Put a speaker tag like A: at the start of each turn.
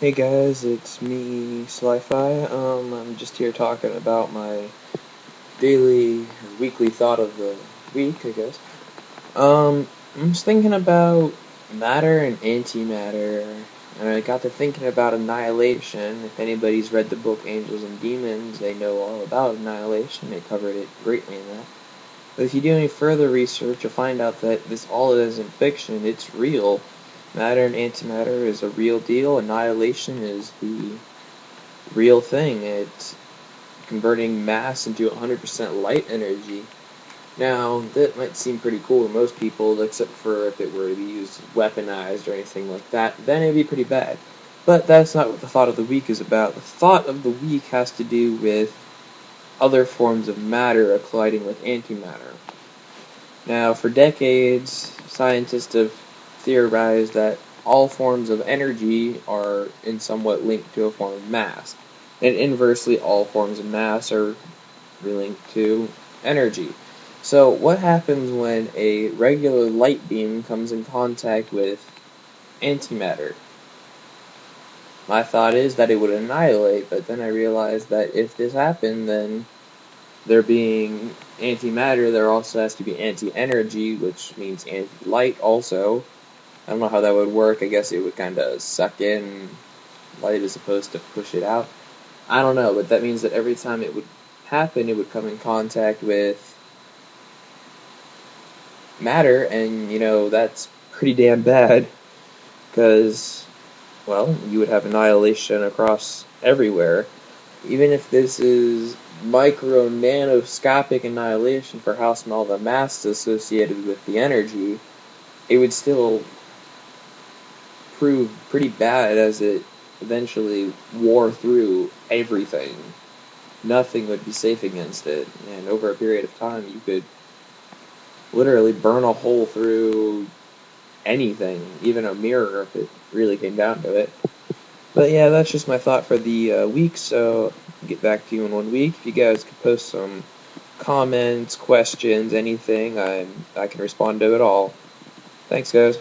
A: Hey guys, it's me, Sli-Fi. I'm just here talking about my daily or weekly thought of the week, I guess. I'm just thinking about matter and antimatter, and I got to thinking about annihilation. If anybody's read the book Angels and Demons, they know all about annihilation. They covered it greatly in that. But if you do any further research, you'll find out that this all isn't fiction, it's real. Matter and antimatter is a real deal. Annihilation is the real thing. It's converting mass into 100% light energy. Now, that might seem pretty cool to most people, except for if it were to be used weaponized or anything like that, then it'd be pretty bad. But that's not what the thought of the week is about. The thought of the week has to do with other forms of matter colliding with antimatter. Now, for decades, scientists have theorized that all forms of energy are in somewhat linked to a form of mass, and inversely, all forms of mass are linked to energy. So, what happens when a regular light beam comes in contact with antimatter? My thought is that it would annihilate, but then I realized that if this happened, then there being antimatter, there also has to be anti-energy, which means anti-light also. I don't know how that would work. I guess it would kind of suck in light as opposed to push it out. I don't know, but that means that every time it would happen, it would come in contact with matter, and, that's pretty damn bad, because, well, you would have annihilation across everywhere. Even if this is micro nanoscopic annihilation for how small the mass is associated with the energy, it would still prove pretty bad as it eventually wore through everything. Nothing would be safe against it, and over a period of time you could literally burn a hole through anything, even a mirror if it really came down to it. But yeah, that's just my thought for the week, so I'll get back to you in 1 week. If you guys could post some comments, questions, anything, I can respond to it all. Thanks, guys.